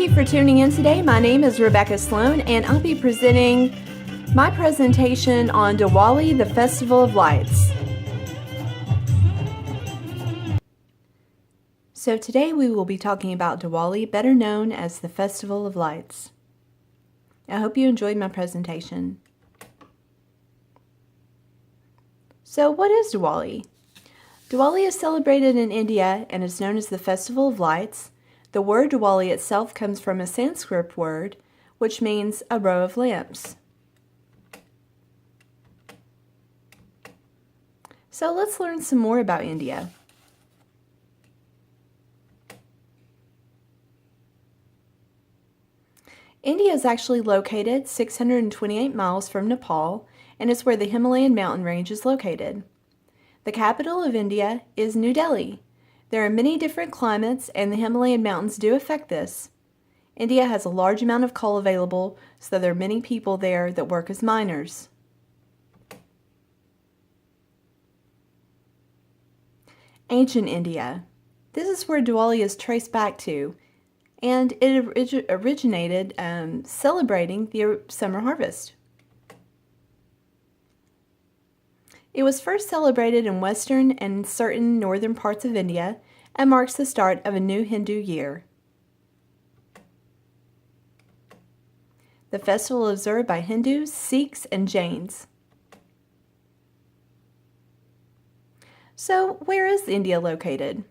you for tuning in today. My name is Rebecca Sloan, and I'll be presenting my presentation on Diwali, the Festival of Lights. So today we will be talking about Diwali, better known as the Festival of Lights. I hope you enjoyed my presentation. So what is Diwali? Diwali is celebrated in India and is known as the Festival of Lights. The word Diwali itself comes from a Sanskrit word, which means a row of lamps. So let's learn some more about India. India is actually located 628 miles from Nepal and is where the Himalayan mountain range is located. The capital of India is New Delhi. There are many different climates, and the Himalayan mountains do affect this. India has a large amount of coal available, so there are many people there that work as miners. Ancient India. This is where Diwali is traced back to, and it originated celebrating the summer harvest. It was first celebrated in western and certain northern parts of India and marks the start of a new Hindu year. The festival is observed by Hindus, Sikhs, and Jains. So, where is India located?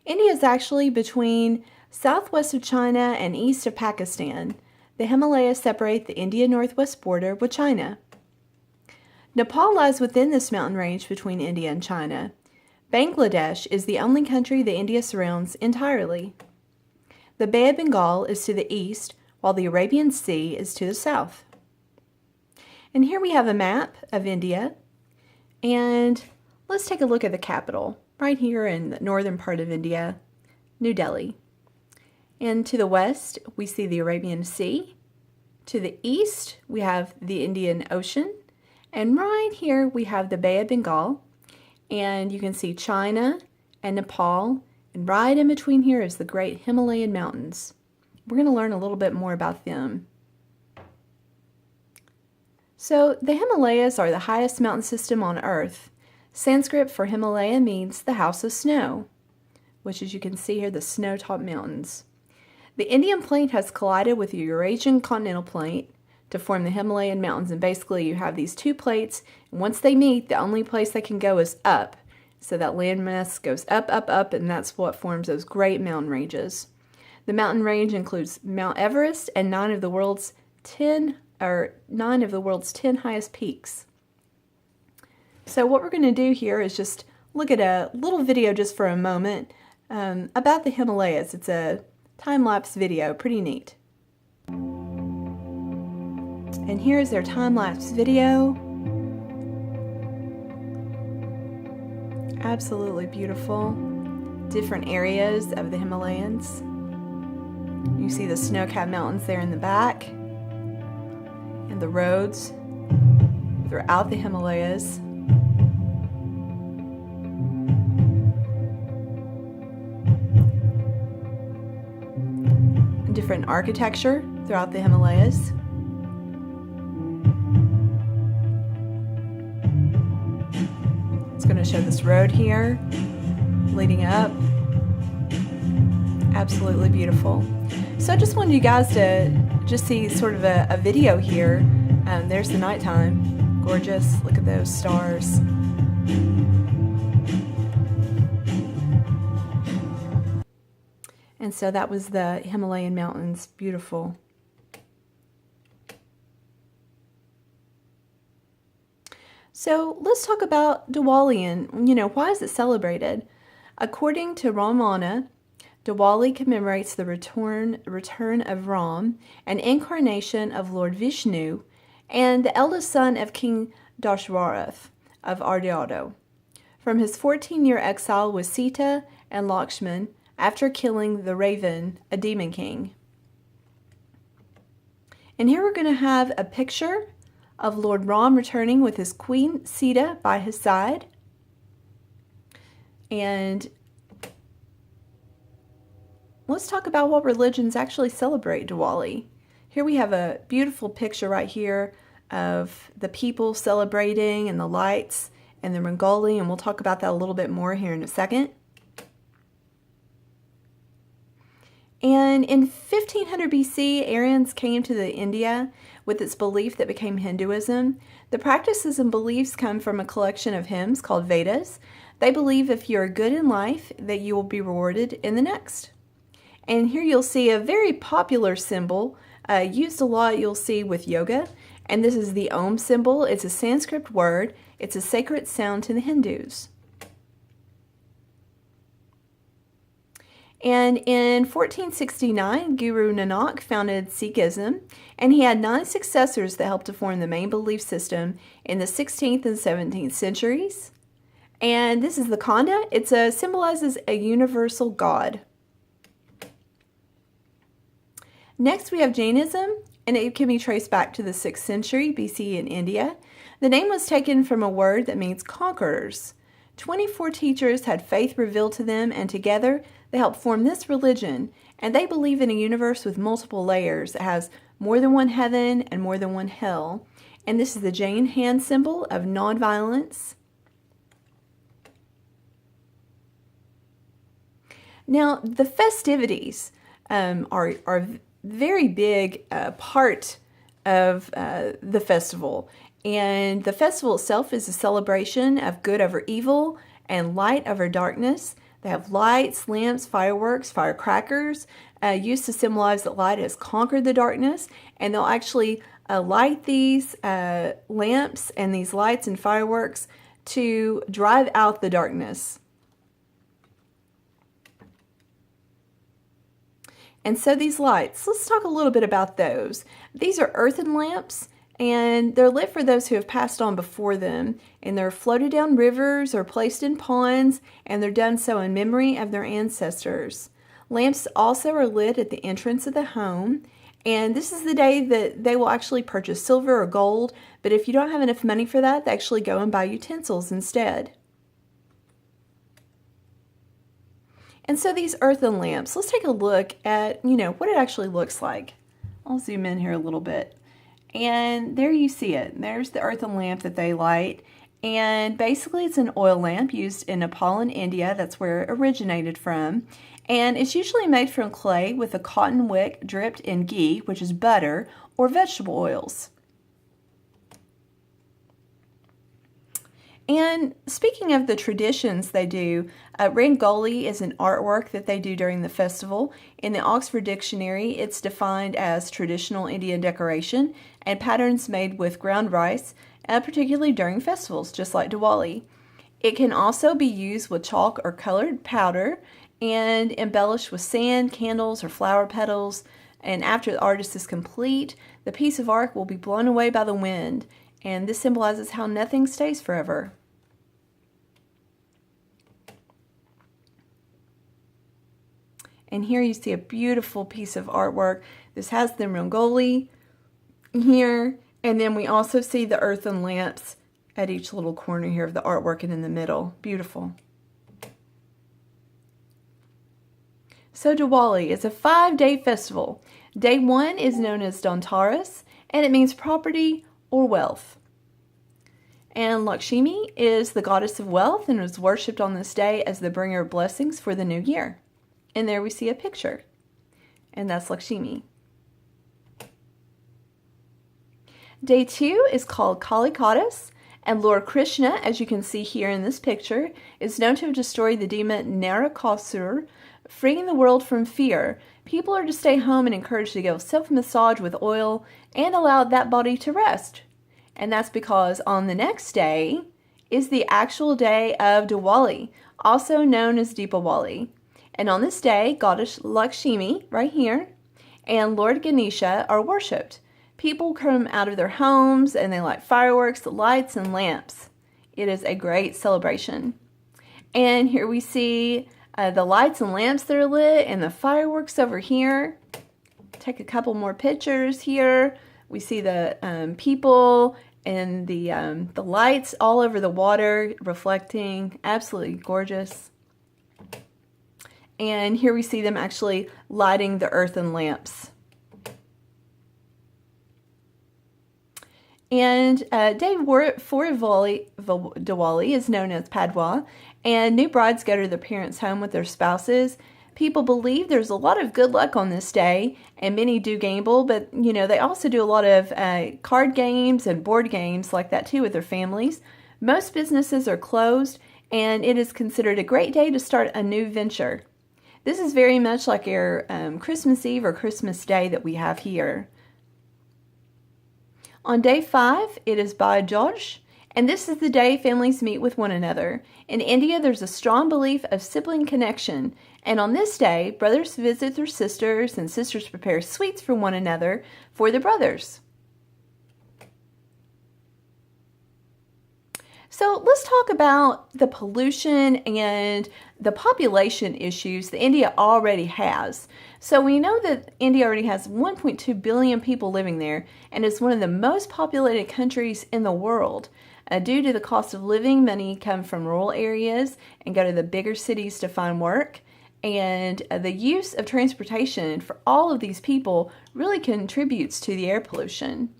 India is actually between southwest of China and east of Pakistan. The Himalayas separate the India northwest border with China. Nepal lies within this mountain range between India and China. Bangladesh is the only country that India surrounds entirely. The Bay of Bengal is to the east, while the Arabian Sea is to the south. And here we have a map of India, and let's take a look at the capital, right here in the northern part of India, New Delhi. And to the west, we see the Arabian Sea. To the east, we have the Indian Ocean. And right here we have the Bay of Bengal, and you can see China and Nepal, and right in between here is the great Himalayan mountains. We're going to learn a little bit more about them. So the Himalayas are the highest mountain system on Earth. Sanskrit for Himalaya means the house of snow, which, as you can see here, the snow-topped mountains. The Indian plate has collided with the Eurasian continental plate to form the Himalayan mountains, and basically you have these two plates, and once they meet, the only place they can go is up. So that landmass goes up, up, up, and that's what forms those great mountain ranges. The mountain range includes Mount Everest and nine of the world's 10 highest peaks. So what we're going to do here is just look at a little video just for a moment about the Himalayas. It's a time-lapse video, pretty neat. And here's their time-lapse video. Absolutely beautiful. Different areas of the Himalayas. You see the snow-capped mountains there in the back, and the roads throughout the Himalayas. Different architecture throughout the Himalayas. It's going to show this road here leading up. Absolutely beautiful. So I just wanted you guys to just see sort of a video here. There's the nighttime. Gorgeous. Look at those stars. And so that was the Himalayan mountains. Beautiful. So let's talk about Diwali and, why is it celebrated? According to Ramana, Diwali commemorates the return of Ram, an incarnation of Lord Vishnu, and the eldest son of King Dashwarath of Ardhado, from his 14-year exile with Sita and Lakshman after killing the Raven, a demon king. And here we're going to have a picture of Lord Ram returning with his queen Sita by his side. And let's talk about what religions actually celebrate Diwali. Here we have a beautiful picture right here of the people celebrating and the lights and the Rangoli, and we'll talk about that a little bit more here in a second. And in 1500 BC, Aryans came to India with its belief that became Hinduism. The practices and beliefs come from a collection of hymns called Vedas. They believe if you're good in life, that you will be rewarded in the next. And here you'll see a very popular symbol used a lot, you'll see with yoga. And this is the Om symbol. It's a Sanskrit word. It's a sacred sound to the Hindus. And in 1469, Guru Nanak founded Sikhism, and he had 9 successors that helped to form the main belief system in the 16th and 17th centuries. And this is the Khanda. It symbolizes a universal God. Next, we have Jainism, and it can be traced back to the 6th century BC in India. The name was taken from a word that means conquerors. 24 teachers had faith revealed to them, and together they helped form this religion. And they believe in a universe with multiple layers that has more than one heaven and more than one hell. And this is the Jain hand symbol of nonviolence. Now, the festivities are very big part of the festival. And the festival itself is a celebration of good over evil and light over darkness. They have lights, lamps, fireworks, firecrackers, used to symbolize that light has conquered the darkness. And they'll actually light these lamps and these lights and fireworks to drive out the darkness. And so these lights, let's talk a little bit about those. These are earthen lamps, and they're lit for those who have passed on before them. And they're floated down rivers or placed in ponds, and they're done so in memory of their ancestors. Lamps also are lit at the entrance of the home, and this is the day that they will actually purchase silver or gold, but if you don't have enough money for that, they actually go and buy utensils instead. And so these earthen lamps, let's take a look at, what it actually looks like. I'll zoom in here a little bit. And there you see it. There's the earthen lamp that they light. And basically it's an oil lamp used in Nepal and India. That's where it originated from. And it's usually made from clay with a cotton wick dripped in ghee, which is butter, or vegetable oils. And speaking of the traditions they do, Rangoli is an artwork that they do during the festival. In the Oxford Dictionary, it's defined as traditional Indian decoration and patterns made with ground rice, particularly during festivals, just like Diwali. It can also be used with chalk or colored powder and embellished with sand, candles, or flower petals. And after the artist is complete, the piece of art will be blown away by the wind. And this symbolizes how nothing stays forever. And here you see a beautiful piece of artwork. This has the Rangoli here, and then we also see the earthen lamps at each little corner here of the artwork and in the middle. Beautiful. So Diwali is a 5-day festival. Day 1 is known as Dhanteras, and it means property or wealth. And Lakshmi is the goddess of wealth and is worshipped on this day as the bringer of blessings for the new year. And there we see a picture, and that's Lakshmi. Day 2 is called Kali Goddess, and Lord Krishna, as you can see here in this picture, is known to have destroyed the demon Narakasur, freeing the world from fear. People are to stay home and encouraged to go self-massage with oil and allow that body to rest. And that's because on the next day is the actual day of Diwali, also known as Deepawali. And on this day, Goddess Lakshmi, right here, and Lord Ganesha are worshipped. People come out of their homes and they light fireworks, lights, and lamps. It is a great celebration. And here we see the lights and lamps that are lit and the fireworks over here. Take a couple more pictures here. We see the people and the lights all over the water reflecting. Absolutely gorgeous. And here we see them actually lighting the earthen lamps. And day for Diwali is known as Padwa, and new brides go to their parents' home with their spouses. People believe there's a lot of good luck on this day, and many do gamble, but they also do a lot of card games and board games like that too with their families. Most businesses are closed, and it is considered a great day to start a new venture. This is very much like our Christmas Eve or Christmas Day that we have here. On day 5, it is Bhai Dooj, and this is the day families meet with one another. In India, there's a strong belief of sibling connection, and on this day, brothers visit their sisters, and sisters prepare sweets for one another for the brothers. So let's talk about the pollution and the population issues that India already has. So we know that India already has 1.2 billion people living there and is one of the most populated countries in the world. Due to the cost of living, many come from rural areas and go to the bigger cities to find work. And the use of transportation for all of these people really contributes to the air pollution.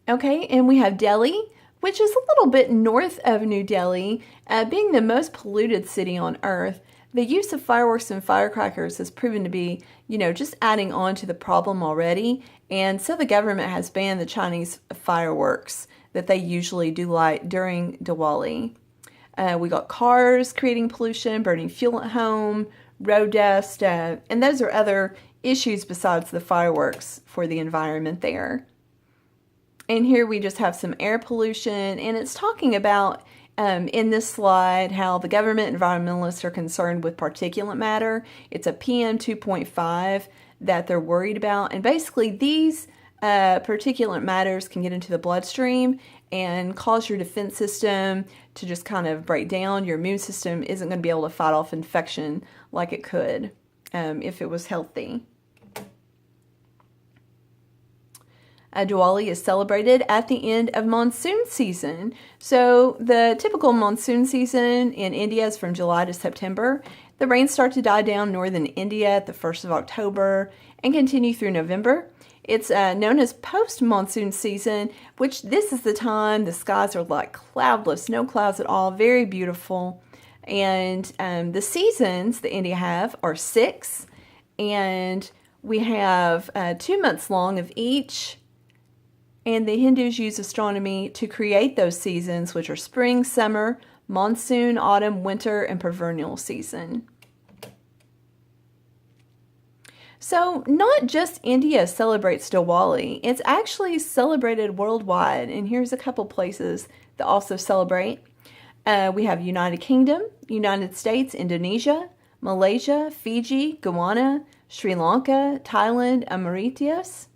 Okay, and we have Delhi, which is a little bit north of New Delhi, being the most polluted city on earth. The use of fireworks and firecrackers has proven to be, just adding on to the problem already. And so the government has banned the Chinese fireworks that they usually do light during Diwali. We got cars creating pollution, burning fuel at home, road dust, and those are other issues besides the fireworks for the environment there. And here we just have some air pollution, and it's talking about in this slide how the government environmentalists are concerned with particulate matter. It's a PM 2.5 that they're worried about, and basically these particulate matters can get into the bloodstream and cause your defense system to just kind of break down. Your immune system isn't going to be able to fight off infection like it could if it was healthy. Diwali is celebrated at the end of monsoon season. So the typical monsoon season in India is from July to September. The rains start to die down northern India at the 1st of October and continue through November. It's known as post-monsoon season, which this is the time the skies are like cloudless, no clouds at all, very beautiful. And the seasons that India have are 6, and we have 2 months long of each. And the Hindus use astronomy to create those seasons, which are spring, summer, monsoon, autumn, winter, and perennial season. So not just India celebrates Diwali, it's actually celebrated worldwide. And here's a couple places that also celebrate. We have United Kingdom, United States, Indonesia, Malaysia, Fiji, Guyana, Sri Lanka, Thailand, and Mauritius.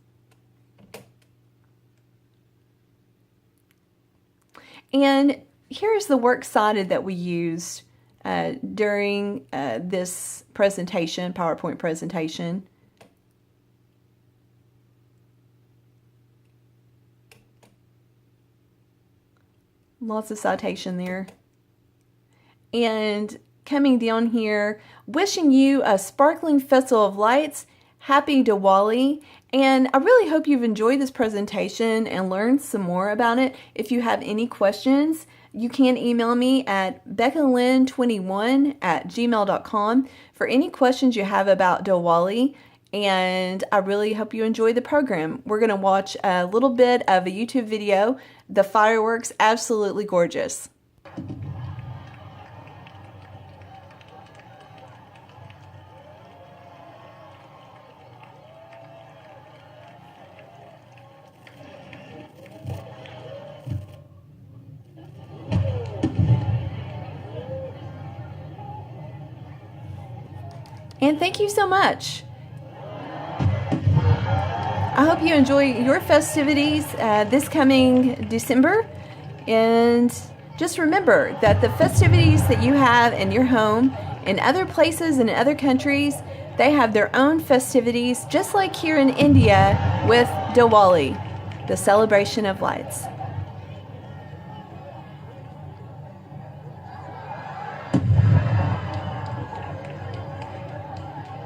And here's the works cited that we used during this presentation, PowerPoint presentation. Lots of citation there. And coming down here, wishing you a sparkling festival of lights. Happy Diwali, and I really hope you've enjoyed this presentation and learned some more about it. If you have any questions, you can email me at beccalyn21@gmail.com for any questions you have about Diwali, and I really hope you enjoy the program. We're going to watch a little bit of a YouTube video. The fireworks, absolutely gorgeous. And thank you so much. I hope you enjoy your festivities this coming December. And just remember that the festivities that you have in your home, in other places and in other countries, they have their own festivities, just like here in India with Diwali, the celebration of lights.